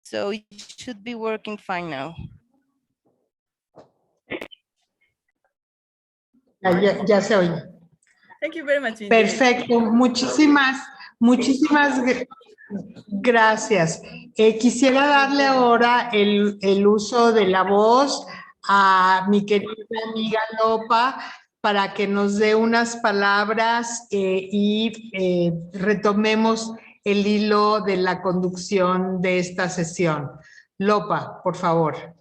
So it should be working fine now. Ya se oye. Thank you very much. Nadine. Perfecto, muchísimas gracias. Quisiera darle ahora el uso de la voz a mi querida amiga Lopa para que nos dé unas palabras y retomemos el hilo de la conducción de esta sesión. Lopa, por favor.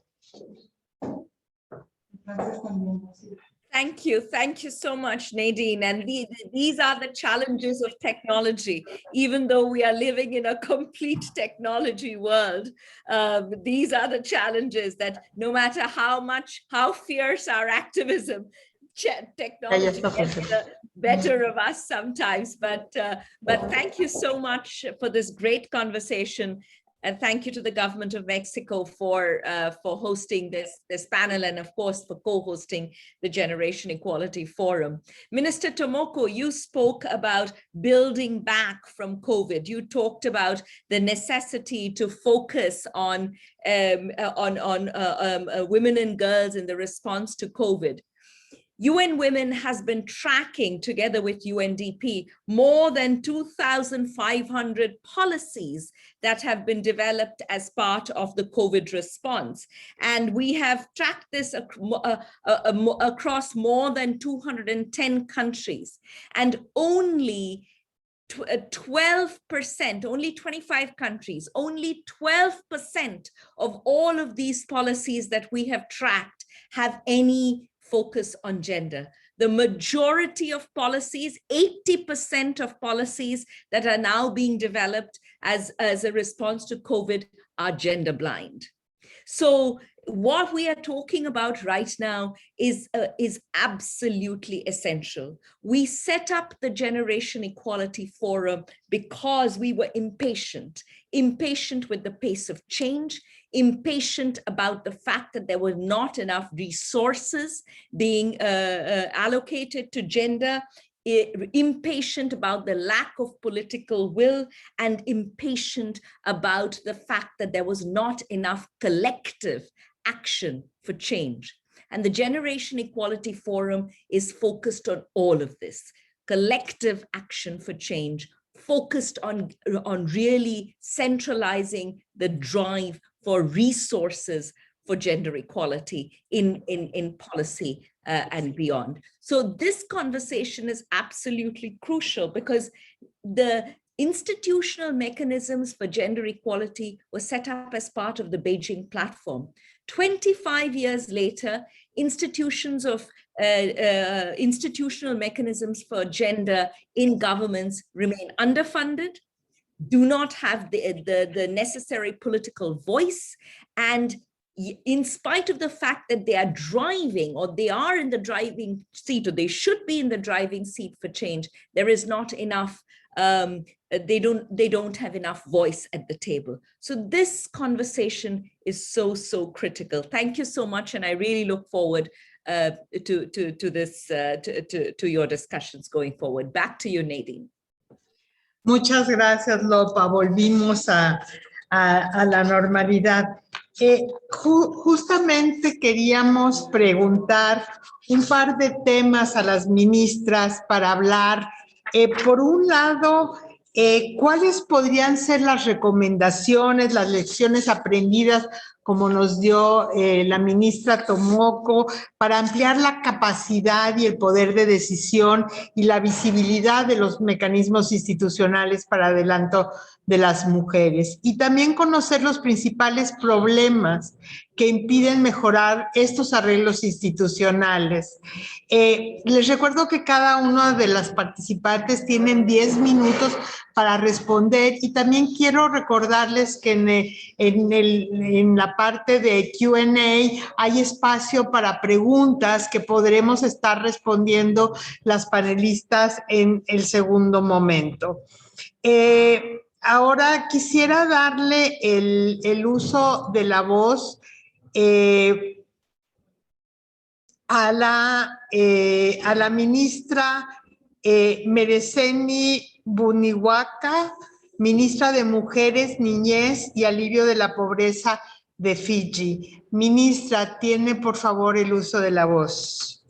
Thank you so much, Nadine. And these are the challenges of technology. Even though we are living in a complete technology world, these are the challenges that no matter how fierce our activism, technology gets the better of us sometimes. But thank you so much for this great conversation. And thank you to the government of Mexico for hosting this panel and of course for co-hosting the Generation Equality Forum. Minister Tomoko, you spoke about building back from COVID. You talked about the necessity to focus on women and girls in the response to COVID. UN Women has been tracking, together with UNDP, more than 2,500 policies that have been developed as part of the COVID response. And we have tracked this across more than 210 countries. And only 12%, only 25 countries, only 12% of all of these policies that we have tracked have any focus on gender. The majority of policies, 80% of policies that are now being developed as a response to COVID are gender blind. So what we are talking about right now is absolutely essential. We set up the Generation Equality Forum because we were impatient with the pace of change, impatient about the fact that there were not enough resources being allocated to gender, impatient about the lack of political will, and impatient about the fact that there was not enough collective action for change. And the Generation Equality Forum is focused on all of this, collective action for change, focused on really centralizing the drive for resources for gender equality in policy and beyond. So this conversation is absolutely crucial because the institutional mechanisms for gender equality were set up as part of the Beijing platform. 25 years later, institutional mechanisms for gender in governments remain underfunded, do not have the necessary political voice, and in spite of the fact that they are driving, or they are in the driving seat, or they should be in the driving seat for change, there is not enough, they don't have enough voice at the table. So this conversation is so critical. Thank you so much, and I really look forward to your discussions going forward. Back to you, Nadine. Muchas gracias, Lopa. Volvimos a la normalidad. Justamente queríamos preguntar un par de temas a las ministras para hablar. Por un lado, ¿cuáles podrían ser las recomendaciones, las lecciones aprendidas, como nos dio la ministra Tomoko, para ampliar la capacidad y el poder de decisión y la visibilidad de los mecanismos institucionales para adelanto de las mujeres? Y también conocer los principales problemas que impiden mejorar estos arreglos institucionales. Les recuerdo que cada una de las participantes tienen 10 minutos para responder, y también quiero recordarles que en la parte de Q&A hay espacio para preguntas que podremos estar respondiendo las panelistas en el segundo momento. Ahora quisiera darle el uso de la voz a la ministra Mereseini Vuniwaqa, ministra de Mujeres, Niñez y Alivio de la Pobreza de Fiji. Ministra, tiene por favor el uso de la voz.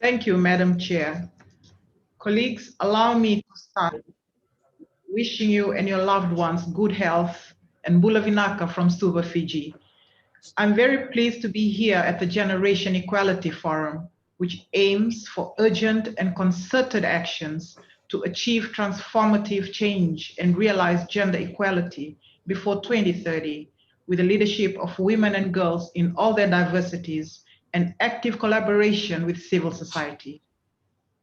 Thank you, Madam Chair. Colleagues, allow me to start wishing you and your loved ones good health and Vuniwaqa from Suva, Fiji. I'm very pleased to be here at the Generation Equality Forum, which aims for urgent and concerted actions to achieve transformative change and realize gender equality before 2030, with the leadership of women and girls in all their diversities and active collaboration with civil society.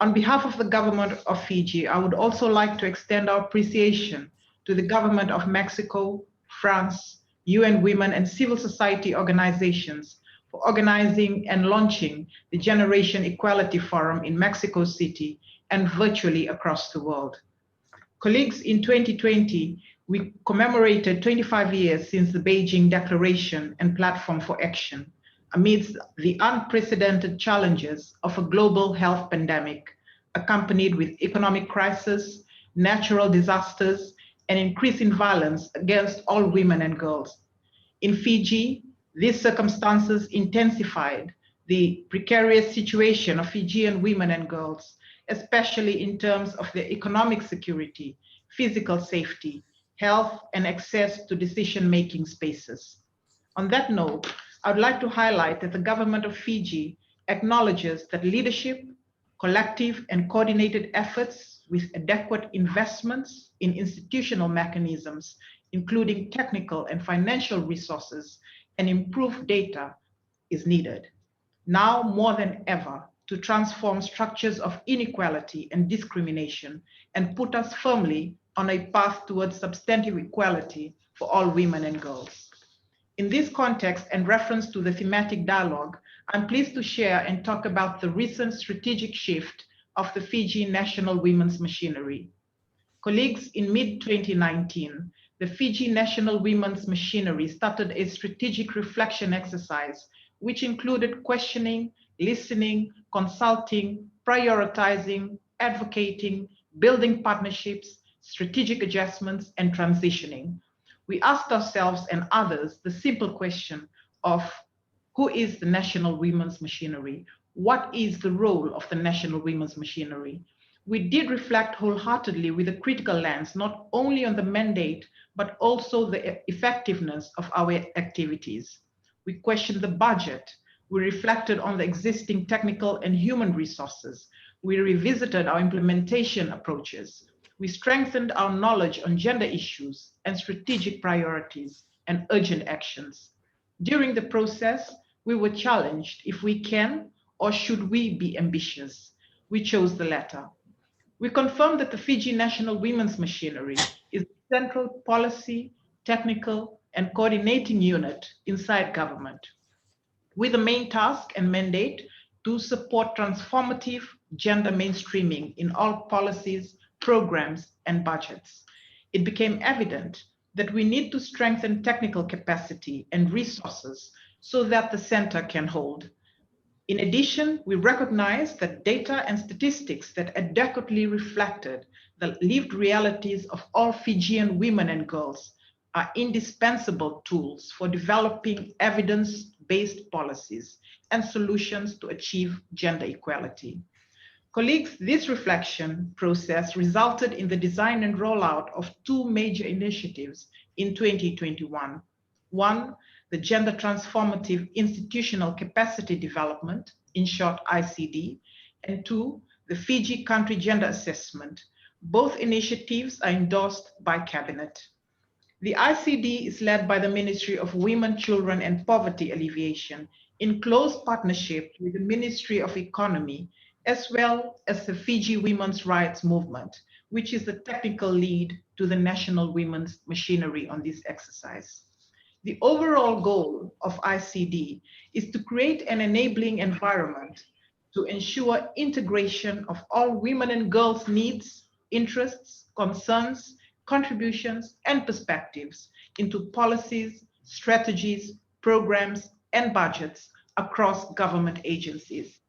On behalf of the government of Fiji, I would also like to extend our appreciation to the government of Mexico, France, UN Women and civil society organizations for organizing and launching the Generation Equality Forum in Mexico City and virtually across the world. Colleagues, in 2020, we commemorated 25 years since the Beijing Declaration and Platform for Action, amidst the unprecedented challenges of a global health pandemic, accompanied with economic crisis, natural disasters, and increasing violence against all women and girls. In Fiji, these circumstances intensified the precarious situation of Fijian women and girls, especially in terms of their economic security, physical safety, health, and access to decision-making spaces. On that note, I would like to highlight that the government of Fiji acknowledges that leadership, collective and coordinated efforts with adequate investments in institutional mechanisms, including technical and financial resources, and improved data is needed. Now more than ever, to transform structures of inequality and discrimination and put us firmly on a path towards substantive equality for all women and girls. In this context and reference to the thematic dialogue, I'm pleased to share and talk about the recent strategic shift of the Fiji National Women's Machinery. Colleagues, in mid-2019, the Fiji National Women's Machinery started a strategic reflection exercise, which included questioning, listening, consulting, prioritizing, advocating, building partnerships, strategic adjustments, and transitioning. We asked ourselves and others the simple question of who is the National Women's Machinery? What is the role of the National Women's Machinery? We did reflect wholeheartedly with a critical lens, not only on the mandate, but also the effectiveness of our activities. We questioned the budget. We reflected on the existing technical and human resources. We revisited our implementation approaches. We strengthened our knowledge on gender issues and strategic priorities and urgent actions. During the process, we were challenged if we can or should we be ambitious. We chose the latter. We confirmed that the Fiji National Women's Machinery is a central policy, technical, and coordinating unit inside government, with the main task and mandate to support transformative gender mainstreaming in all policies, programs, and budgets. It became evident that we need to strengthen technical capacity and resources so that the center can hold. In addition, we recognize that data and statistics that adequately reflected the lived realities of all Fijian women and girls are indispensable tools for developing evidence-based policies and solutions to achieve gender equality. Colleagues, this reflection process resulted in the design and rollout of two major initiatives in 2021. One, the Gender Transformative Institutional Capacity Development, in short ICD, and two, the Fiji Country Gender Assessment. Both initiatives are endorsed by Cabinet. The ICD is led by the Ministry of Women, Children and Poverty Alleviation in close partnership with the Ministry of Economy, as well as the Fiji Women's Rights Movement, which is the technical lead to the National Women's Machinery on this exercise. The overall goal of ICD is to create an enabling environment to ensure integration of all women and girls' needs, interests, concerns, contributions, and perspectives into policies, strategies, programs, and budgets across government agencies.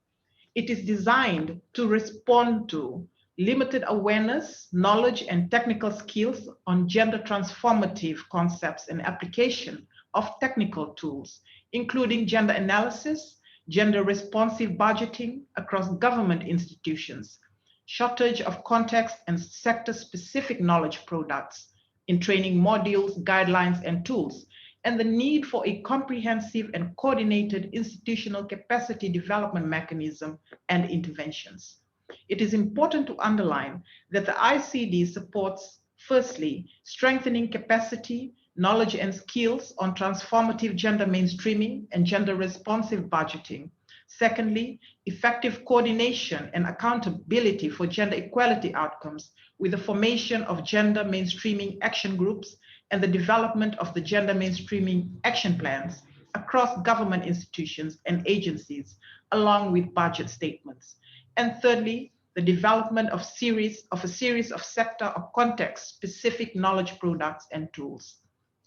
It is designed to respond to limited awareness, knowledge, and technical skills on gender transformative concepts and application of technical tools, including gender analysis, gender responsive budgeting across government institutions, shortage of context and sector-specific knowledge products in training modules, guidelines, and tools, and the need for a comprehensive and coordinated institutional capacity development mechanism and interventions. It is important to underline that the ICD supports, firstly, strengthening capacity, knowledge, and skills on transformative gender mainstreaming and gender responsive budgeting. Secondly, effective coordination and accountability for gender equality outcomes with the formation of gender mainstreaming action groups and the development of the gender mainstreaming action plans across government institutions and agencies, along with budget statements. And thirdly, the development of a series of sector or context-specific knowledge products and tools.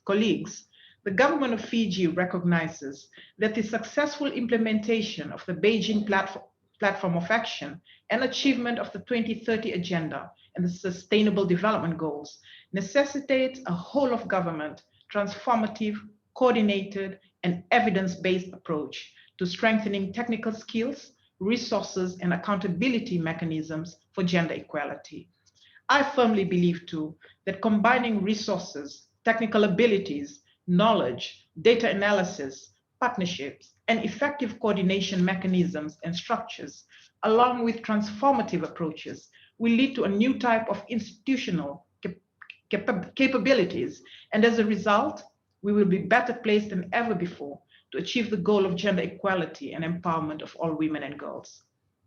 Colleagues, the government of Fiji recognizes that the successful implementation of the Beijing Platform of Action and achievement of the 2030 Agenda and the Sustainable Development Goals necessitates a whole of government, transformative, coordinated, and evidence-based approach to strengthening technical skills, resources, and accountability mechanisms for gender equality. I firmly believe too that combining resources, technical abilities, knowledge, data analysis, partnerships, and effective coordination mechanisms and structures, along with transformative approaches, will lead to a new type of institutional capabilities. And as a result, we will be better placed than ever before to achieve the goal of gender equality and empowerment of all women and girls.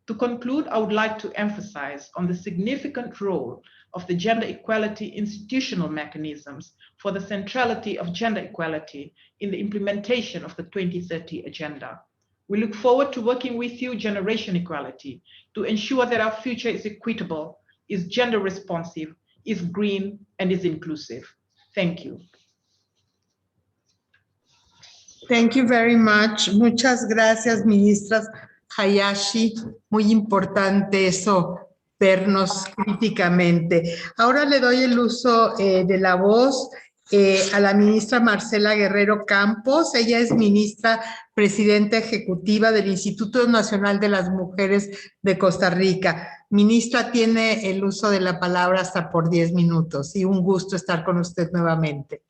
To conclude, I would like to emphasize on the significant role of the gender equality institutional mechanisms for the centrality of gender equality in the implementation of the 2030 Agenda. We look forward to working with you, Generation Equality, to ensure that our future is equitable, is gender responsive, is green, and is inclusive. Thank you. Thank you very much. Muchas gracias, ministras Hayashi. Muy importante eso, vernos críticamente. Ahora le doy el uso de la voz a la ministra Marcela Guerrero Campos. Ella es ministra presidenta ejecutiva del Instituto Nacional de las Mujeres de Costa Rica. Ministra, tiene el uso de la palabra hasta por 10 minutos y un gusto estar con usted nuevamente.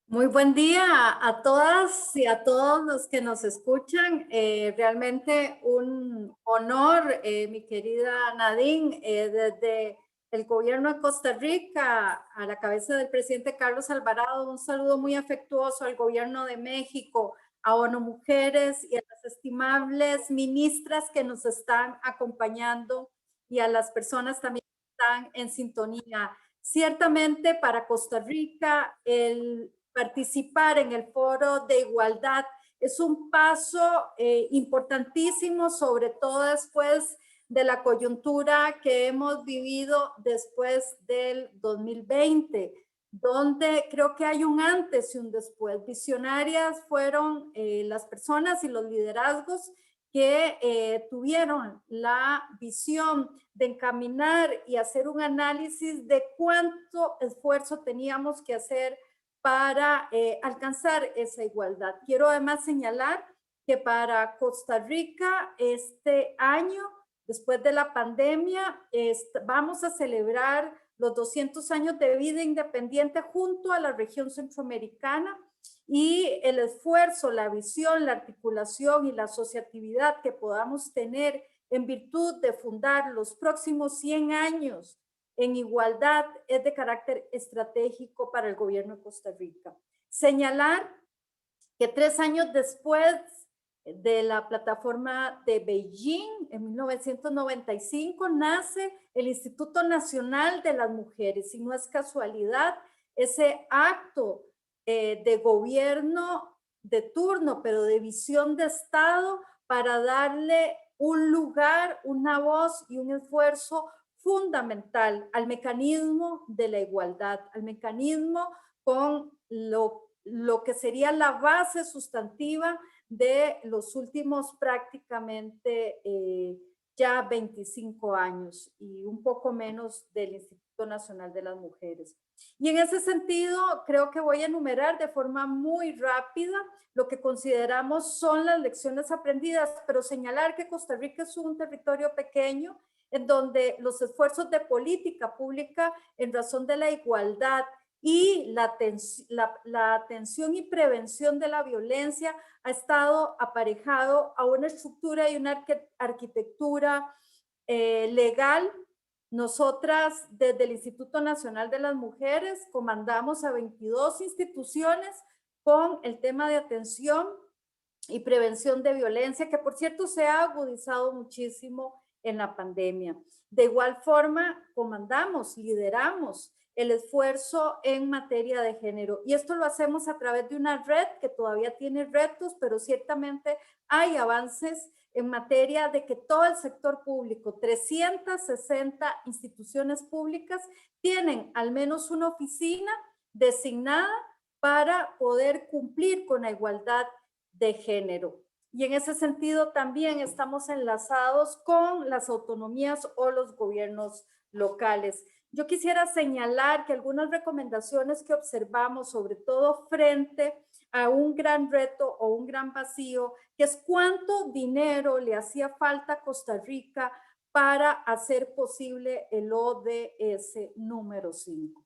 Muy buen día a todas y a todos los que nos escuchan. Realmente un honor, mi querida Nadine, desde el gobierno de Costa Rica, a la cabeza del presidente Carlos Alvarado, un saludo muy afectuoso al gobierno de México, a ONU Mujeres y a las estimables ministras que nos están acompañando y a las personas también que están en sintonía. Ciertamente para Costa Rica el participar en el foro de igualdad es un paso importantísimo, sobre todo después de la coyuntura que hemos vivido después del 2020, donde creo que hay un antes y un después. Visionarias fueron las personas y los liderazgos que tuvieron la visión de encaminar y hacer un análisis de cuánto esfuerzo teníamos que hacer para alcanzar esa igualdad. Quiero además señalar que para Costa Rica este año, después de la pandemia, vamos a celebrar los 200 años de vida independiente junto a la región centroamericana, y el esfuerzo, la visión, la articulación y la asociatividad que podamos tener en virtud de fundar los próximos 100 años en igualdad es de carácter estratégico para el gobierno de Costa Rica. Señalar que 3 años después de la plataforma de Beijing, en 1995, nace el Instituto Nacional de las Mujeres, y no es casualidad ese acto de gobierno de turno, pero de visión de Estado, para darle un lugar, una voz y un esfuerzo fundamental al mecanismo de la igualdad, al mecanismo con lo que sería la base sustantiva de los últimos prácticamente ya 25 años y un poco menos del Instituto Nacional de las Mujeres. Y en ese sentido, creo que voy a enumerar de forma muy rápida lo que consideramos son las lecciones aprendidas, pero señalar que Costa Rica es un territorio pequeño en donde los esfuerzos de política pública en razón de la igualdad y la atención y prevención de la violencia ha estado aparejado a una estructura y una arquitectura legal. Nosotras, desde el Instituto Nacional de las Mujeres, comandamos a 22 instituciones con el tema de atención y prevención de violencia, que por cierto se ha agudizado muchísimo en la pandemia. De igual forma, comandamos, lideramos el esfuerzo en materia de género. Y esto lo hacemos a través de una red que todavía tiene retos, pero ciertamente hay avances en materia de que todo el sector público, 360 instituciones públicas, tienen al menos una oficina designada para poder cumplir con la igualdad de género. Y en ese sentido también estamos enlazados con las autonomías o los gobiernos locales. Yo quisiera señalar que algunas recomendaciones que observamos, sobre todo frente a un gran reto o un gran vacío, que es cuánto dinero le hacía falta a Costa Rica para hacer posible el ODS número 5.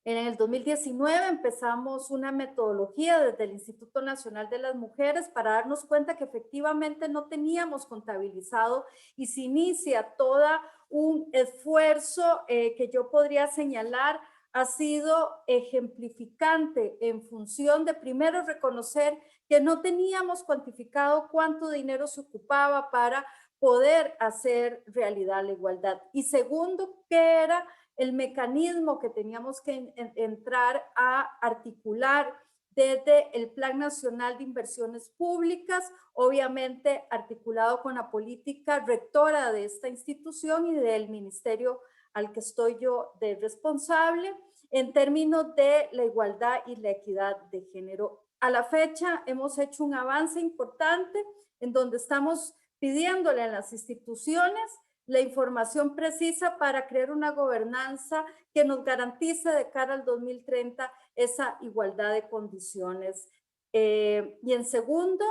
En el 2019 empezamos una metodología desde el Instituto Nacional de las Mujeres para darnos cuenta que efectivamente no teníamos contabilizado y se inicia todo un esfuerzo que yo podría señalar ha sido ejemplificante en función de primero reconocer que no teníamos cuantificado cuánto dinero se ocupaba para poder hacer realidad la igualdad. Y segundo, que era el mecanismo que teníamos que entrar a articular desde el Plan Nacional de Inversiones Públicas, obviamente articulado con la política rectora de esta institución y del ministerio al que estoy yo de responsable, en términos de la igualdad y la equidad de género. A la fecha hemos hecho un avance importante en donde estamos pidiéndole a las instituciones la información precisa para crear una gobernanza que nos garantice de cara al 2030 esa igualdad de condiciones. Y en segundo,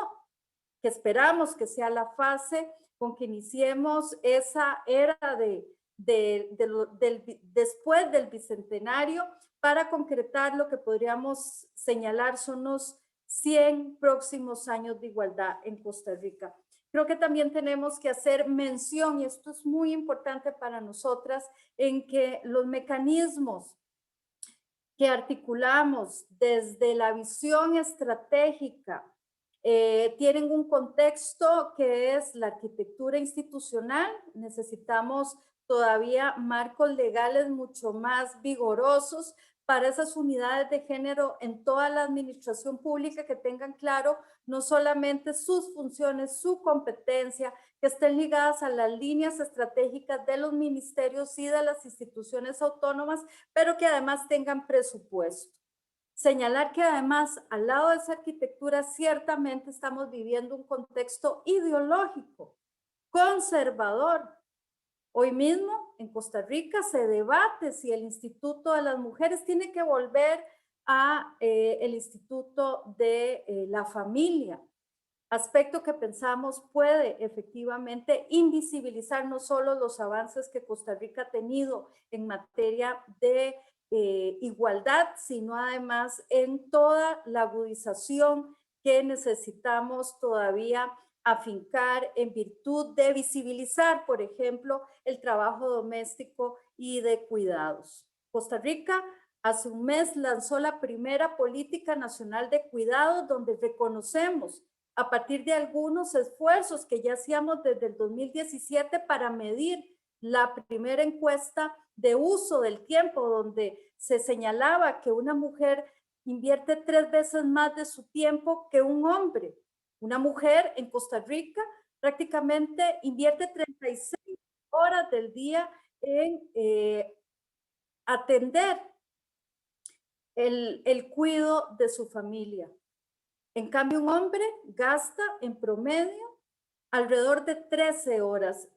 que esperamos que sea la fase con que iniciemos esa era después del bicentenario para concretar lo que podríamos señalar son los 100 próximos años de igualdad en Costa Rica. Creo que también tenemos que hacer mención, y esto es muy importante para nosotras, en que los mecanismos que articulamos desde la visión estratégica tienen un contexto que es la arquitectura institucional. Necesitamos todavía marcos legales mucho más vigorosos para esas unidades de género en toda la administración pública, que tengan claro no solamente sus funciones, su competencia, que estén ligadas a las líneas estratégicas de los ministerios y de las instituciones autónomas, pero que además tengan presupuesto. Señalar que además al lado de esa arquitectura ciertamente estamos viviendo un contexto ideológico, conservador. Hoy mismo en Costa Rica se debate si el Instituto de las Mujeres tiene que volver a el Instituto de la Familia, aspecto que pensamos puede efectivamente invisibilizar no solo los avances que Costa Rica ha tenido en materia de igualdad, sino además en toda la agudización que necesitamos todavía afincar en virtud de visibilizar, por ejemplo, el trabajo doméstico y de cuidados. Costa Rica hace un mes lanzó la primera política nacional de cuidados, donde reconocemos a partir de algunos esfuerzos que ya hacíamos desde el 2017 para medir la primera encuesta de uso del tiempo, donde se señalaba que una mujer invierte 3 veces más de su tiempo que un hombre. Una mujer en Costa Rica prácticamente invierte 36 horas del día en atender el cuidado de su familia. En cambio, un hombre gasta en promedio alrededor de 13 horas.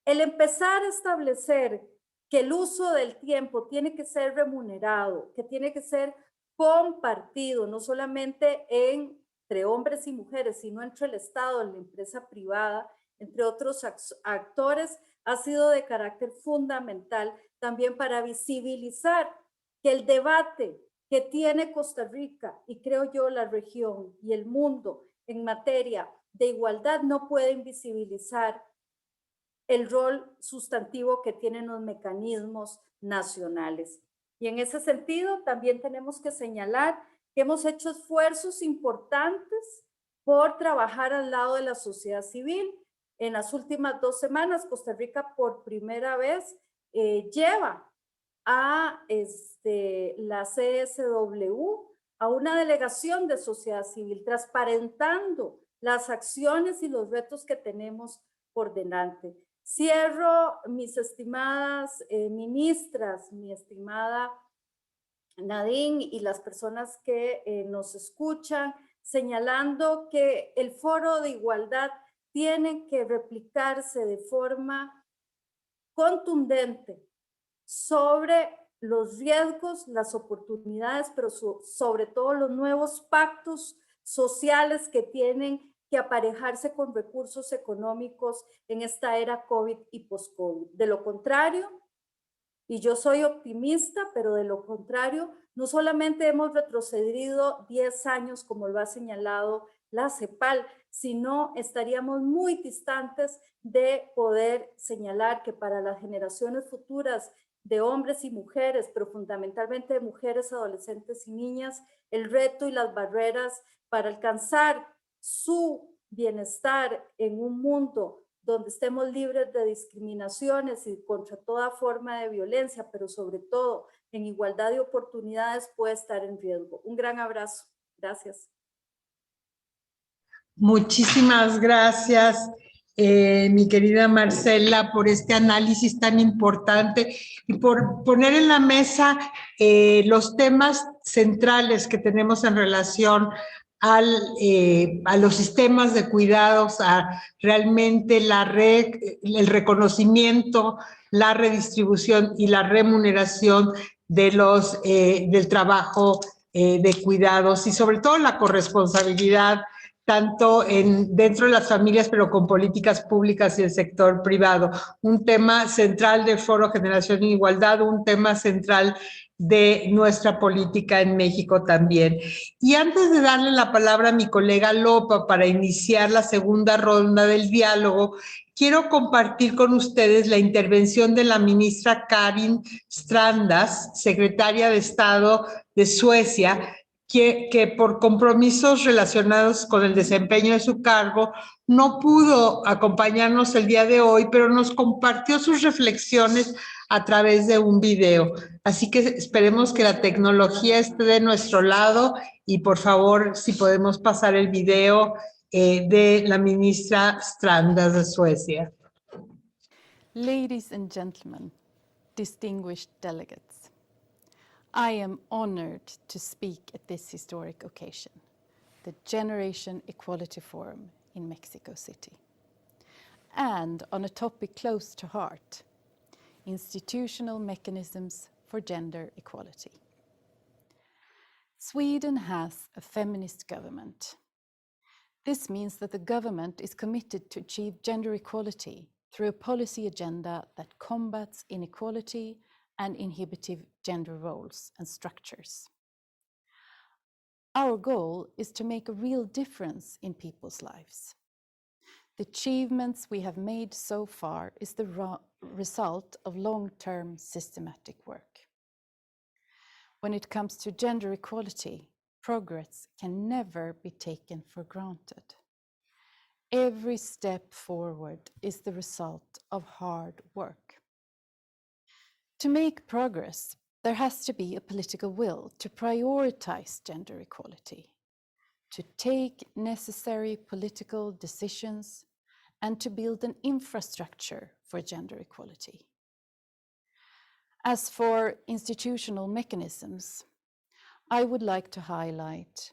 El empezar a establecer que el uso del tiempo tiene que ser remunerado, que tiene que ser compartido, no solamente entre hombres y mujeres, sino entre el Estado, la empresa privada, entre otros actores, ha sido de carácter fundamental también para visibilizar que el debate que tiene Costa Rica y creo yo la región y el mundo en materia de igualdad no puede invisibilizar el rol sustantivo que tienen los mecanismos nacionales. Y en ese sentido también tenemos que señalar que hemos hecho esfuerzos importantes por trabajar al lado de la sociedad civil. En las últimas 2 semanas, Costa Rica por primera vez lleva a la CSW a una delegación de sociedad civil, transparentando las acciones y los retos que tenemos por delante. Cierro, mis estimadas ministras, mi estimada Nadine y las personas que nos escuchan, señalando que el foro de igualdad tiene que replicarse de forma contundente sobre los riesgos, las oportunidades, pero sobre todo los nuevos pactos sociales que tienen que aparejarse con recursos económicos en esta era COVID y post-COVID. De lo contrario, y yo soy optimista, pero de lo contrario, no solamente hemos retrocedido 10 años, como lo ha señalado la CEPAL, sino estaríamos muy distantes de poder señalar que para las generaciones futuras de hombres y mujeres, pero fundamentalmente de mujeres, adolescentes y niñas, el reto y las barreras para alcanzar su bienestar en un mundo donde estemos libres de discriminaciones y contra toda forma de violencia, pero sobre todo en igualdad de oportunidades, puede estar en riesgo. Un gran abrazo. Gracias. Muchísimas gracias, mi querida Marcela, por este análisis tan importante y por poner en la mesa los temas centrales que tenemos en relación a los sistemas de cuidados, a realmente el reconocimiento, la redistribución y la remuneración de del trabajo de cuidados y sobre todo la corresponsabilidad tanto dentro de las familias, pero con políticas públicas y el sector privado. Un tema central del Foro Generación en Igualdad, un tema central de nuestra política en México también. Y antes de darle la palabra a mi colega Lopa para iniciar la segunda ronda del diálogo, quiero compartir con ustedes la intervención de la ministra Karin Strandas, secretaria de Estado de Suecia, que por compromisos relacionados con el desempeño de su cargo no pudo acompañarnos el día de hoy, pero nos compartió sus reflexiones a través de un video. Así que esperemos que la tecnología esté de nuestro lado y por favor, si podemos pasar el video de la ministra Strandas de Suecia. Ladies and gentlemen, distinguished delegates, I am honored to speak at this historic occasion, the Generation Equality Forum in Mexico City, and on a topic close to heart, institutional mechanisms for gender equality. Sweden has a feminist government. This means that the government is committed to achieve gender equality through a policy agenda that combats inequality and inhibitive gender roles and structures. Our goal is to make a real difference in people's lives. The achievements we have made so far is the result of long-term systematic work. When it comes to gender equality, progress can never be taken for granted. Every step forward is the result of hard work. To make progress, there has to be a political will to prioritize gender equality, to take necessary political decisions, and to build an infrastructure for gender equality. As for institutional mechanisms, I would like to highlight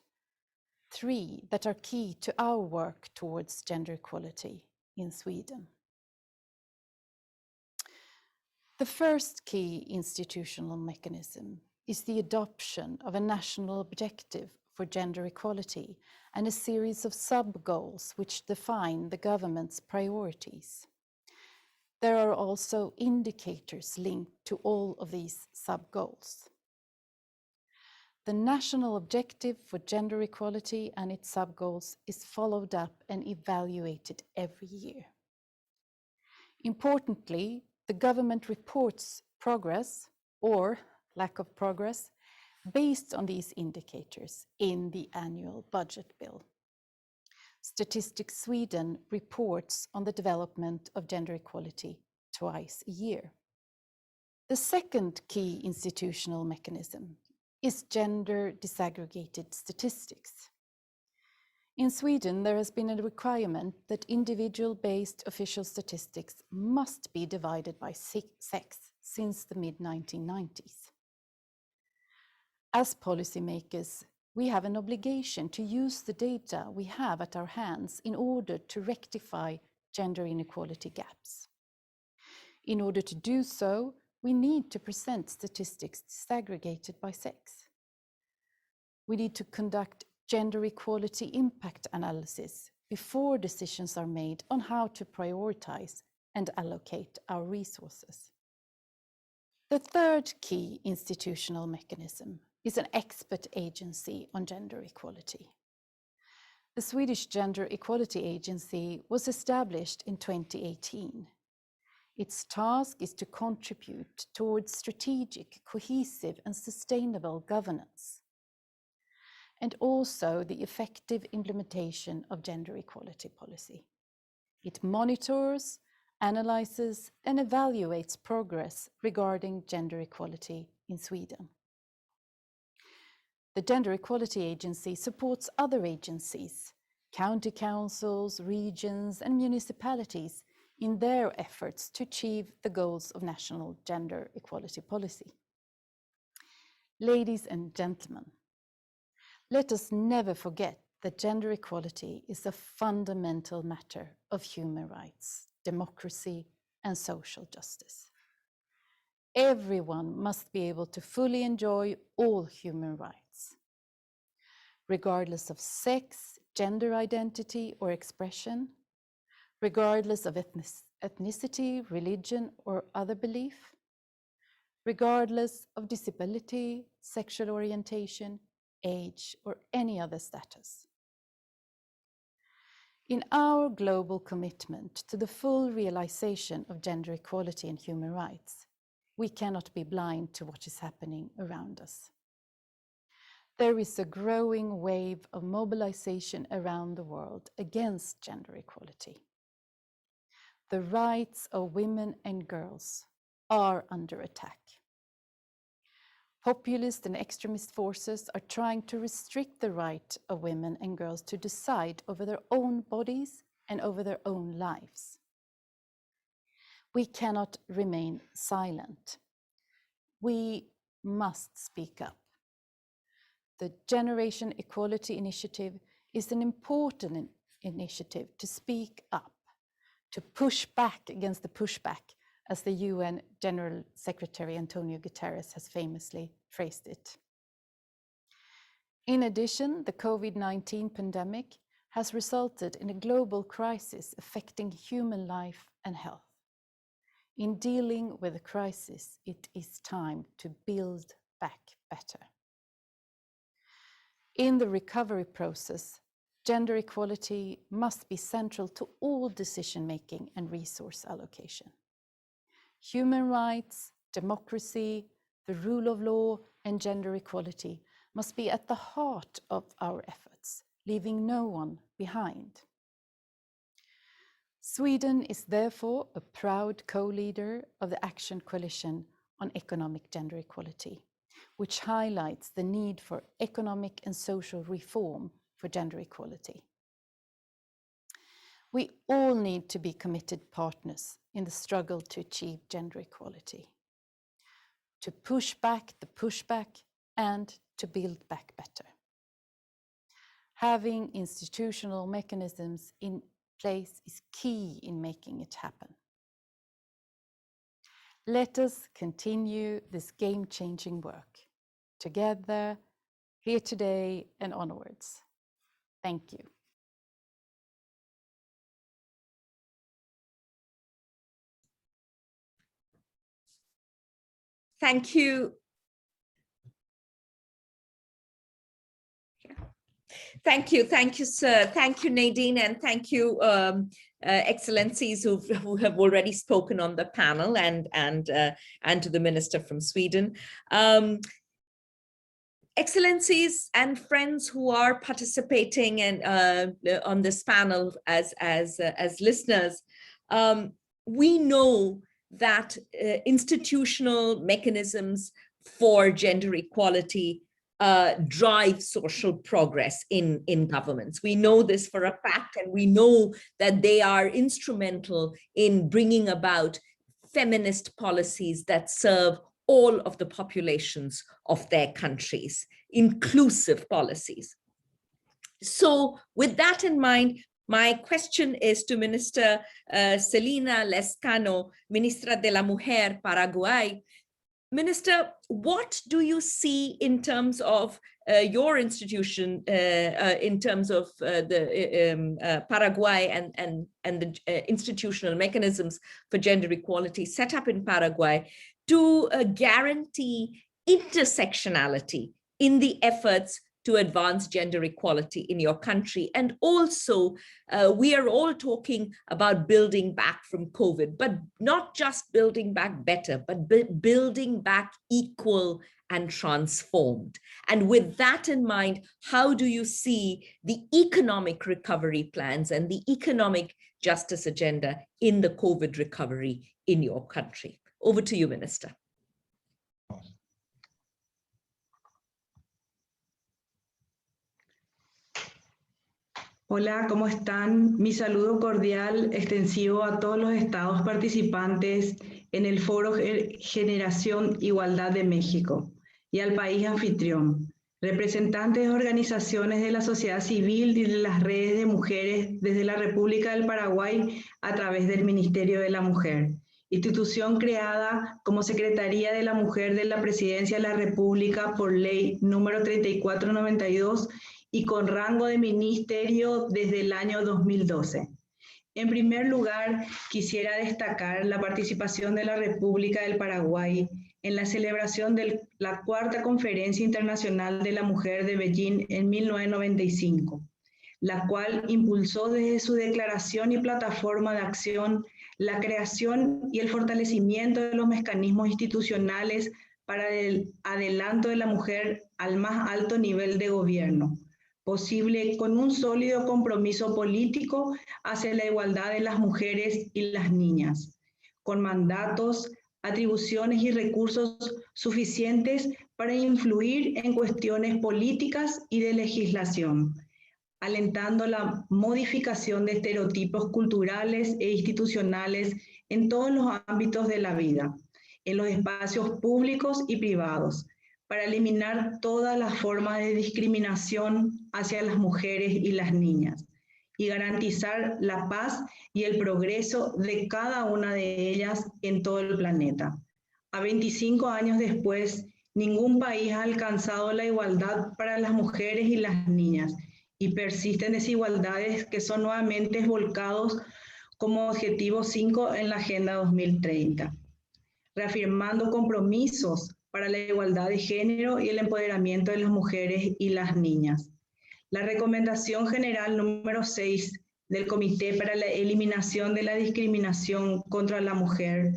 three that are key to our work towards gender equality in Sweden. The first key institutional mechanism is the adoption of a national objective for gender equality and a series of sub-goals which define the government's priorities. There are also indicators linked to all of these sub-goals. The national objective for gender equality and its sub-goals is followed up and evaluated every year. Importantly, the government reports progress or lack of progress based on these indicators in the annual budget bill. Statistics Sweden reports on the development of gender equality twice a year. The second key institutional mechanism is gender disaggregated statistics. In Sweden, there has been a requirement that individual-based official statistics must be divided by sex since the mid-1990s. As policymakers, we have an obligation to use the data we have at our hands in order to rectify gender inequality gaps. In order to do so, we need to present statistics disaggregated by sex. We need to conduct gender equality impact analysis before decisions are made on how to prioritize and allocate our resources. The third key institutional mechanism is an expert agency on gender equality. The Swedish Gender Equality Agency was established in 2018. Its task is to contribute towards strategic, cohesive, and sustainable governance, and also the effective implementation of gender equality policy. It monitors, analyzes, and evaluates progress regarding gender equality in Sweden. The Gender Equality Agency supports other agencies, county councils, regions, and municipalities in their efforts to achieve the goals of national gender equality policy. Ladies and gentlemen, let us never forget that gender equality is a fundamental matter of human rights, democracy, and social justice. Everyone must be able to fully enjoy all human rights, regardless of sex, gender identity, or expression, regardless of ethnicity, religion, or other belief, regardless of disability, sexual orientation, age, or any other status. In our global commitment to the full realization of gender equality and human rights, we cannot be blind to what is happening around us. There is a growing wave of mobilization around the world against gender equality. The rights of women and girls are under attack. Populist and extremist forces are trying to restrict the right of women and girls to decide over their own bodies and over their own lives. We cannot remain silent. We must speak up. The Generation Equality Initiative is an important initiative to speak up, to push back against the pushback, as the UN General Secretary Antonio Guterres has famously phrased it. In addition, the COVID-19 pandemic has resulted in a global crisis affecting human life and health. In dealing with the crisis, it is time to build back better. In the recovery process, gender equality must be central to all decision-making and resource allocation. Human rights, democracy, the rule of law, and gender equality must be at the heart of our efforts, leaving no one behind. Sweden is therefore a proud co-leader of the Action Coalition on Economic Gender Equality, which highlights the need for economic and social reform for gender equality. We all need to be committed partners in the struggle to achieve gender equality, to push back the pushback and to build back better. Having institutional mechanisms in place is key in making it happen. Let us continue this game-changing work together, here today and onwards. Thank you. Thank you. Thank you, sir. Thank you, Nadine, and thank you, Excellencies who have already spoken on the panel, and to the Minister from Sweden. Excellencies and friends who are participating and on this panel as listeners, we know that institutional mechanisms for gender equality drive social progress in governments. We know this for a fact, and we know that they are instrumental in bringing about feminist policies that serve all of the populations of their countries, inclusive policies. So with that in mind, my question is to Minister Celina Lezcano, Ministra de la Mujer, Paraguay. Minister, what do you see in terms of your institution, in terms of the Paraguay and the institutional mechanisms for gender equality set up in Paraguay to guarantee intersectionality in the efforts to advance gender equality in your country? And also, we are all talking about building back from COVID, but not just building back better, but building back equal and transformed. And with that in mind, how do you see the economic recovery plans and the economic justice agenda in the COVID recovery in your country? Over to you, Minister. Hola, ¿cómo están? Mi saludo cordial extensivo a todos los estados participantes en el Foro Generación Igualdad de México y al país anfitrión, representantes de organizaciones de la sociedad civil y de las redes de mujeres desde la República del Paraguay a través del Ministerio de la Mujer, institución creada como Secretaría de la Mujer de la Presidencia de la República por ley número 3492 y con rango de ministerio desde el año 2012. En primer lugar, quisiera destacar la participación de la República del Paraguay en la celebración de la Cuarta Conferencia Internacional de la Mujer de Beijing en 1995, la cual impulsó desde su declaración y plataforma de acción la creación y el fortalecimiento de los mecanismos institucionales para el adelanto de la mujer al más alto nivel de gobierno, posible con un sólido compromiso político hacia la igualdad de las mujeres y las niñas, con mandatos, atribuciones y recursos suficientes para influir en cuestiones políticas y de legislación, alentando la modificación de estereotipos culturales e institucionales en todos los ámbitos de la vida, en los espacios públicos y privados, para eliminar todas las formas de discriminación hacia las mujeres y las niñas y garantizar la paz y el progreso de cada una de ellas en todo el planeta. A 25 años después, ningún país ha alcanzado la igualdad para las mujeres y las niñas y persisten desigualdades que son nuevamente volcados como objetivo 5 en la Agenda 2030, reafirmando compromisos para la igualdad de género y el empoderamiento de las mujeres y las niñas. La Recomendación General número 6 del Comité para la Eliminación de la Discriminación contra la Mujer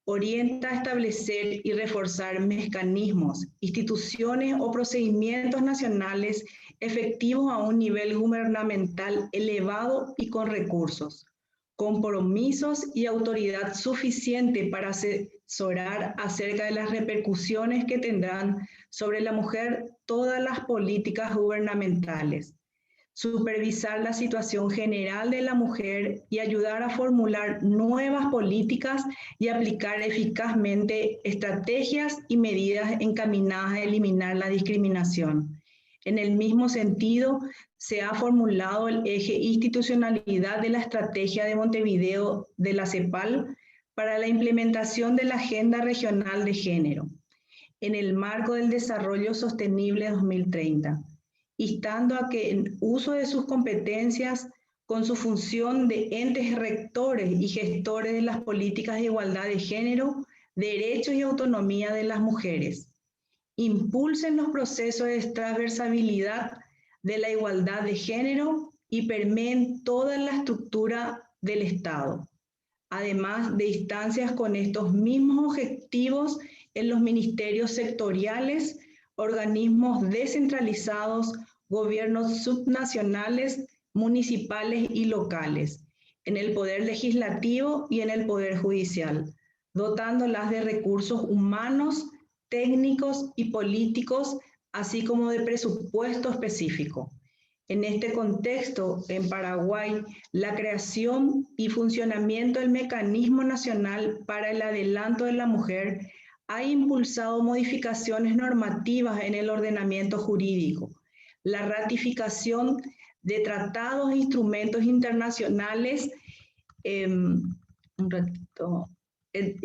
orienta a establecer y reforzar mecanismos, instituciones o procedimientos nacionales efectivos a un nivel gubernamental elevado y con recursos, compromisos y autoridad suficiente para asesorar acerca de las repercusiones que tendrán sobre la mujer todas las políticas gubernamentales, supervisar la situación general de la mujer y ayudar a formular nuevas políticas y aplicar eficazmente estrategias y medidas encaminadas a eliminar la discriminación, En el mismo sentido, se ha formulado el eje institucionalidad de la estrategia de Montevideo de la CEPAL para la implementación de la Agenda Regional de Género, en el marco del Desarrollo Sostenible 2030, instando a que en uso de sus competencias, con su función de entes rectores y gestores de las políticas de igualdad de género, derechos y autonomía de las mujeres, impulsen los procesos de transversalidad de la igualdad de género y permeen toda la estructura del Estado, además de instancias con estos mismos objetivos en los ministerios sectoriales, organismos descentralizados, gobiernos subnacionales, municipales y locales, en el poder legislativo y en el poder judicial, dotándolas de recursos humanos, técnicos y políticos, así como de presupuesto específico. En este contexto, en Paraguay, la creación y funcionamiento del Mecanismo Nacional para el Adelanto de la Mujer ha impulsado modificaciones normativas en el ordenamiento jurídico, la ratificación de tratados e instrumentos internacionales,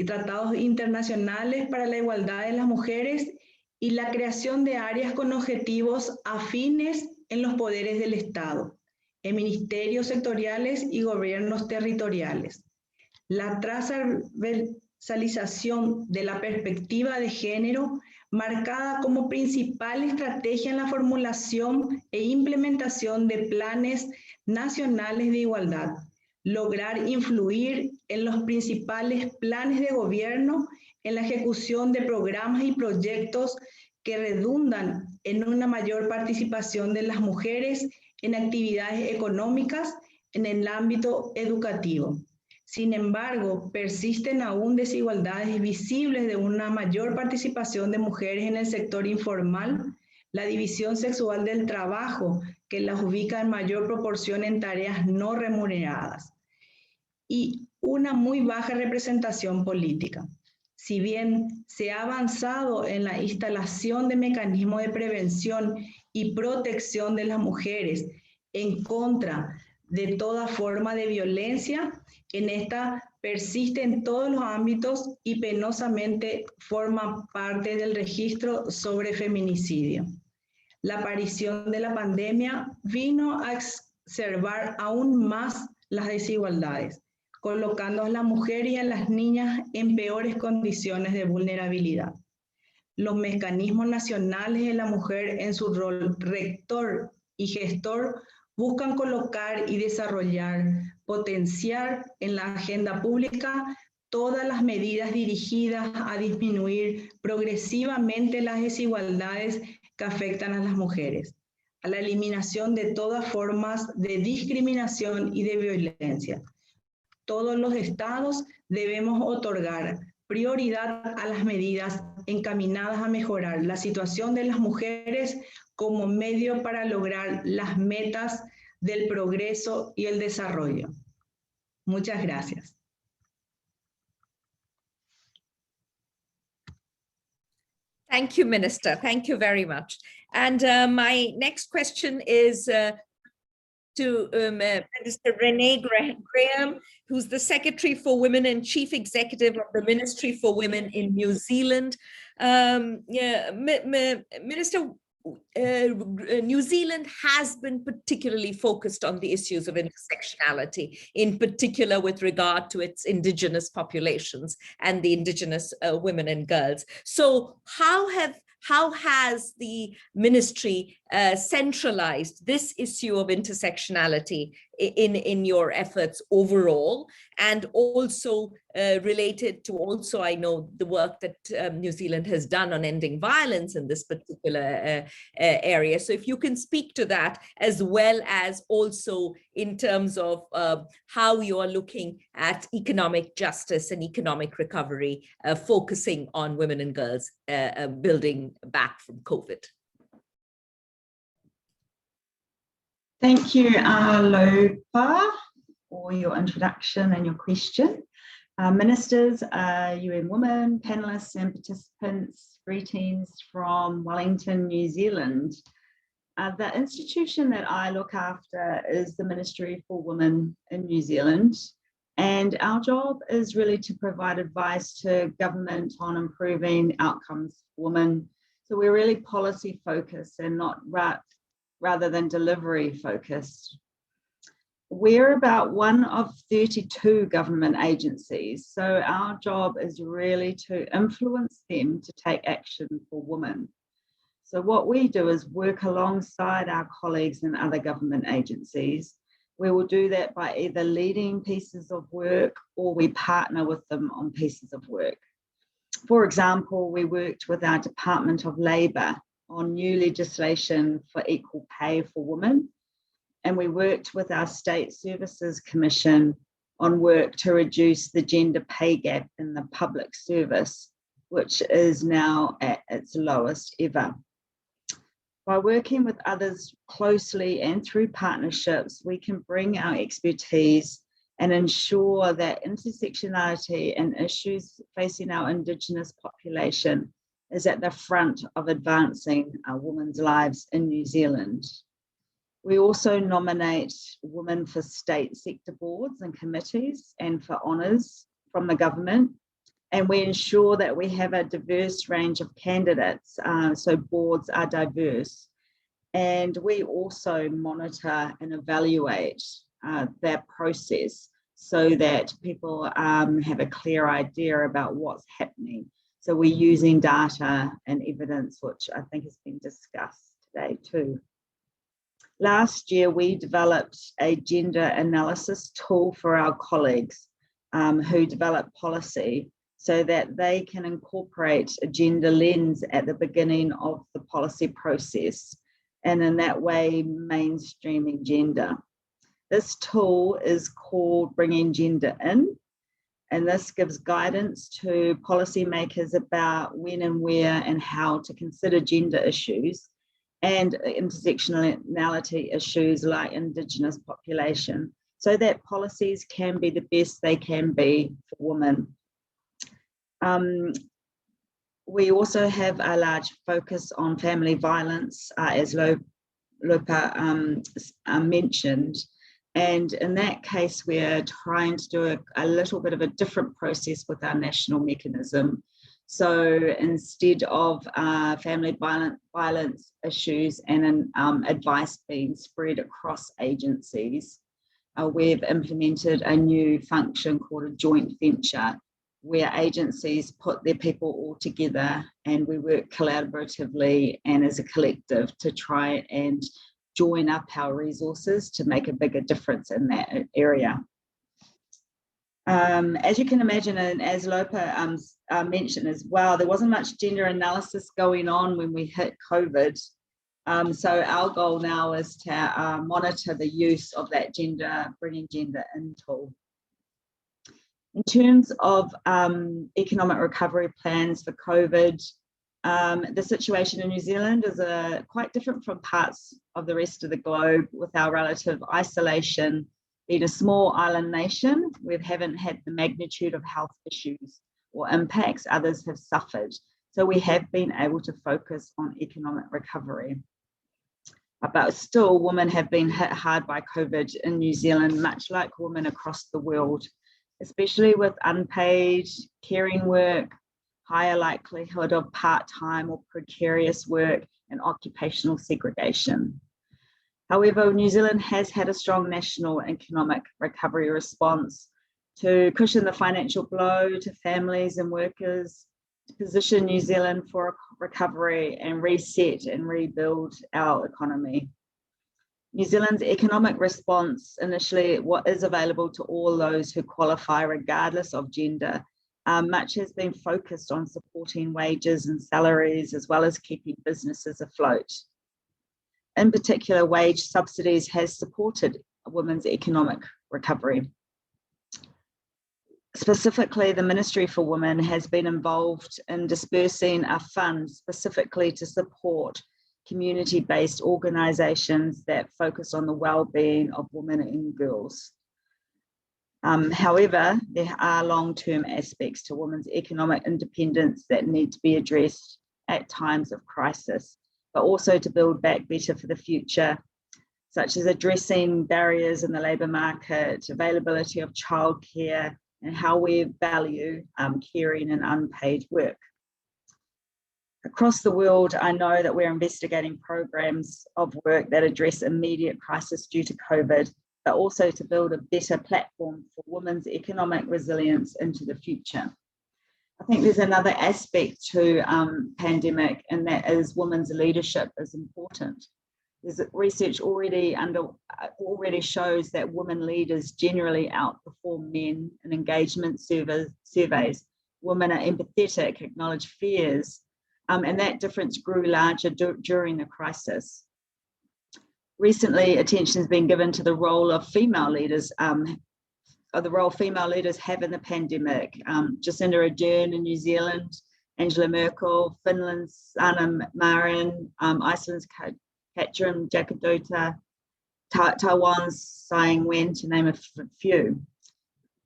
tratados internacionales para la igualdad de las mujeres y la creación de áreas con objetivos afines en los poderes del Estado, en ministerios sectoriales y gobiernos territoriales. La transversalización de la perspectiva de género, marcada como principal estrategia en la formulación e implementación de planes nacionales de igualdad, lograr influir en los principales planes de gobierno, en la ejecución de programas y proyectos que redundan en una mayor participación de las mujeres en actividades económicas en el ámbito educativo. Sin embargo, persisten aún desigualdades visibles de una mayor participación de mujeres en el sector informal, la división sexual del trabajo, que las ubica en mayor proporción en tareas no remuneradas, y una muy baja representación política. Si bien se ha avanzado en la instalación de mecanismos de prevención y protección de las mujeres en contra de toda forma de violencia, en esta persiste en todos los ámbitos y penosamente forma parte del registro sobre feminicidio. La aparición de la pandemia vino a exacerbar aún más las desigualdades, colocando a la mujer y a las niñas en peores condiciones de vulnerabilidad. Los mecanismos nacionales de la mujer en su rol rector y gestor buscan colocar y desarrollar, potenciar en la agenda pública todas las medidas dirigidas a disminuir progresivamente las desigualdades que afectan a las mujeres, a la eliminación de todas formas de discriminación y de violencia. Todos los estados debemos otorgar prioridad a las medidas encaminadas a mejorar la situación de las mujeres como medio para lograr las metas del progreso y el desarrollo. Muchas gracias. Thank you, Minister. Thank you very much. And my next question is to Minister Renee Graham, who's the Secretary for Women and Chief Executive of the Ministry for Women in New Zealand. Minister, New Zealand has been particularly focused on the issues of intersectionality, in particular with regard to its indigenous populations and the indigenous women and girls. So how has the ministry centralized this issue of intersectionality in your efforts overall, and also related to also, I know, the work that New Zealand has done on ending violence in this particular area. So if you can speak to that, as well as also in terms of how you are looking at economic justice and economic recovery, focusing on women and girls building back from COVID. Thank you, Lopa, for your introduction and your question. Ministers, UN Women, panelists and participants, greetings from Wellington, New Zealand. The institution that I look after is the Ministry for Women in New Zealand. And our job is really to provide advice to government on improving outcomes for women. So we're really policy focused and not rather than delivery focused. We're about one of 32 government agencies. So our job is really to influence them to take action for women. So what we do is work alongside our colleagues in other government agencies. We will do that by either leading pieces of work or we partner with them on pieces of work. For example, we worked with our Department of Labour on new legislation for equal pay for women. And we worked with our State Services Commission on work to reduce the gender pay gap in the public service, which is now at its lowest ever. By working with others closely and through partnerships, we can bring our expertise and ensure that intersectionality and issues facing our Indigenous population is at the front of advancing our women's lives in New Zealand. We also nominate women for state sector boards and committees and for honours from the government. And we ensure that we have a diverse range of candidates, so boards are diverse. And we also monitor and evaluate their process so that people have a clear idea about what's happening. So we're using data and evidence, which I think has been discussed today too. Last year, we developed a gender analysis tool for our colleagues who develop policy so that they can incorporate a gender lens at the beginning of the policy process, and in that way, mainstreaming gender. This tool is called Bringing Gender In, and this gives guidance to policymakers about when and where and how to consider gender issues and intersectionality issues like Indigenous population, so that policies can be the best they can be for women. We also have a large focus on family violence, as Lopa mentioned. And in that case, we're trying to do a little bit of a different process with our national mechanism. So instead of family violence issues and advice being spread across agencies, we've implemented a new function called a joint venture, where agencies put their people all together and we work collaboratively and as a collective to try and join up our resources to make a bigger difference in that area. As you can imagine, and as Lopa mentioned as well, there wasn't much gender analysis going on when we hit COVID. So our goal now is to monitor the use of that Bringing Gender In tool. In terms of economic recovery plans for COVID, the situation in New Zealand is quite different from parts of the rest of the globe, with our relative isolation. Being a small island nation, we haven't had the magnitude of health issues or impacts others have suffered. So we have been able to focus on economic recovery. But still, women have been hit hard by COVID in New Zealand, much like women across the world, especially with unpaid caring work, higher likelihood of part-time or precarious work, and occupational segregation. However, New Zealand has had a strong national economic recovery response to cushion the financial blow to families and workers, to position New Zealand for recovery and reset and rebuild our economy. New Zealand's economic response, initially what is available to all those who qualify regardless of gender, much has been focused on supporting wages and salaries as well as keeping businesses afloat. In particular, wage subsidies has supported women's economic recovery. Specifically, the Ministry for Women has been involved in dispersing a fund specifically to support community-based organisations that focus on the well-being of women and girls. However, there are long-term aspects to women's economic independence that need to be addressed at times of crisis. but also to build back better for the future, such as addressing barriers in the labour market, availability of childcare, and how we value caring and unpaid work. Across the world, I know that we're investigating programs of work that address immediate crisis due to COVID, but also to build a better platform for women's economic resilience into the future. I think there's another aspect to pandemic, and that is women's leadership is important. There's research already shows that women leaders generally outperform men in engagement surveys. Women are empathetic, acknowledge fears, and that difference grew larger during the crisis. Recently, attention has been given to the role of female leaders, the role female leaders have in the pandemic. Jacinda Ardern in New Zealand, Angela Merkel, Finland's Sanna Marin, Iceland's Katrin Jakadota, Taiwan's Tsai Ing-wen, to name a few.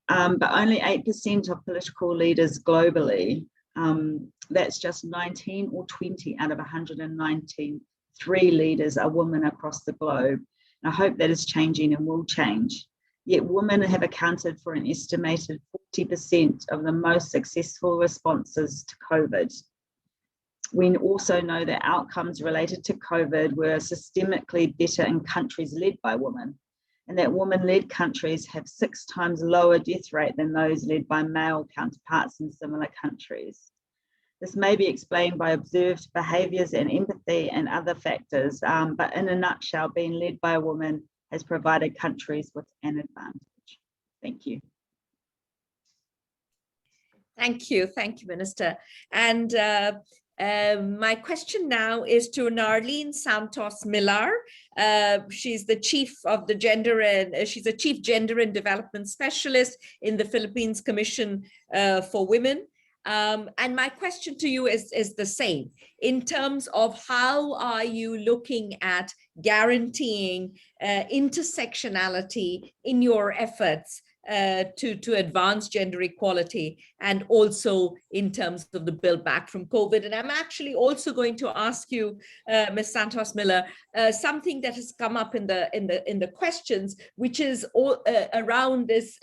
But only 8% of political leaders globally, that's just 19 or 20 out of 119, 3 leaders are women across the globe. And I hope that is changing and will change. Yet women have accounted for an estimated 40% of the most successful responses to COVID. We also know that outcomes related to COVID were systemically better in countries led by women, and that women-led countries have 6 times lower death rate than those led by male counterparts in similar countries. This may be explained by observed behaviours and empathy and other factors, but in a nutshell, being led by a woman has provided countries with an advantage. Thank you. Thank you, Minister. And my question now is to Nharleen Santos-Millar. She's the chief of the she's a chief gender and development specialist in the Philippines Commission for Women. And my question to you is the same in terms of how are you looking at guaranteeing intersectionality in your efforts to advance gender equality, and also in terms of the build back from COVID. And I'm actually also going to ask you, Ms. Santos-Millar, something that has come up in the questions, which is all, around this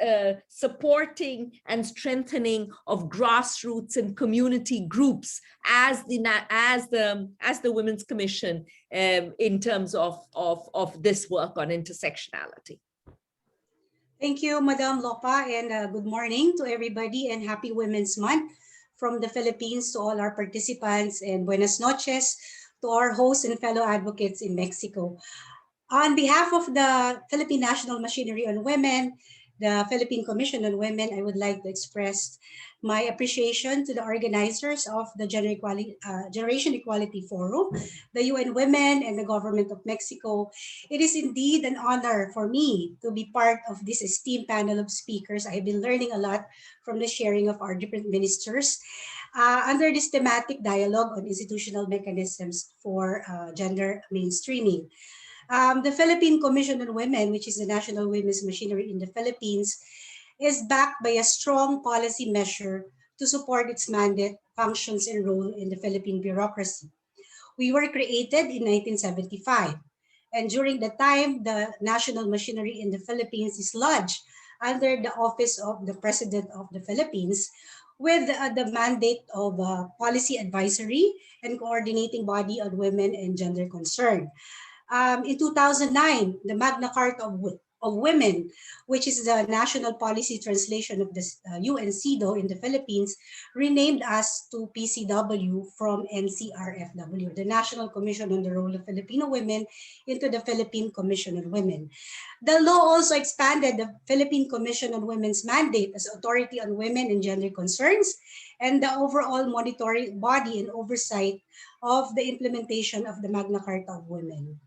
supporting and strengthening of grassroots and community groups as the Women's Commission in terms of this work on intersectionality. Thank you, Madam Lopa, and good morning to everybody, and happy Women's Month from the Philippines to all our participants, and buenas noches to our hosts and fellow advocates in Mexico. On behalf of the Philippine National Machinery on Women, the Philippine Commission on Women, I would like to express my appreciation to the organizers of the Generation Equality Forum, the UN Women, and the Government of Mexico. It is indeed an honor for me to be part of this esteemed panel of speakers. I have been learning a lot from the sharing of our different ministers under this thematic dialogue on institutional mechanisms for gender mainstreaming. The Philippine Commission on Women, which is the national women's machinery in the Philippines, is backed by a strong policy measure to support its mandate, functions, and role in the Philippine bureaucracy. We were created in 1975, and during the time, the national machinery in the Philippines is lodged under the Office of the President of the Philippines, with the mandate of policy advisory and coordinating body on women and gender concern. In 2009, the Magna Carta of Women, which is the national policy translation of the UNCIDO in the Philippines, renamed us to PCW from NCRFW, the National Commission on the Role of Filipino Women, into the Philippine Commission on Women. The law also expanded the Philippine Commission on Women's mandate as authority on women and gender concerns, and the overall monitoring body and oversight of the implementation of the Magna Carta of Women.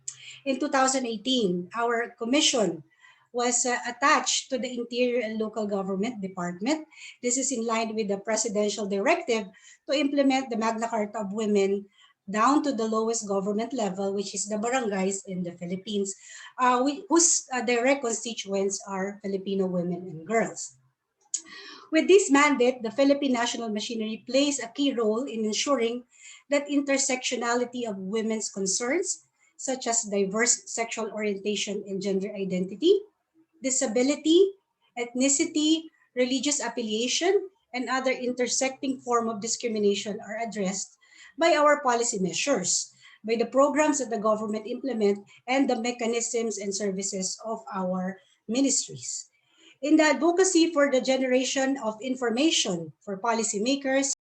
In 2018, our commission was attached to the Interior and Local Government Department. This is in line with the presidential directive to implement the Magna Carta of Women down to the lowest government level, which is the barangays in the Philippines, whose direct constituents are Filipino women and girls. With this mandate, the Philippine National Machinery plays a key role in ensuring that intersectionality of women's concerns, such as diverse sexual orientation and gender identity, disability, ethnicity, religious affiliation, and other intersecting form of discrimination are addressed by our policy measures, by the programs that the government implement, and the mechanisms and services of our ministries. In the advocacy for the generation of information for policymakers,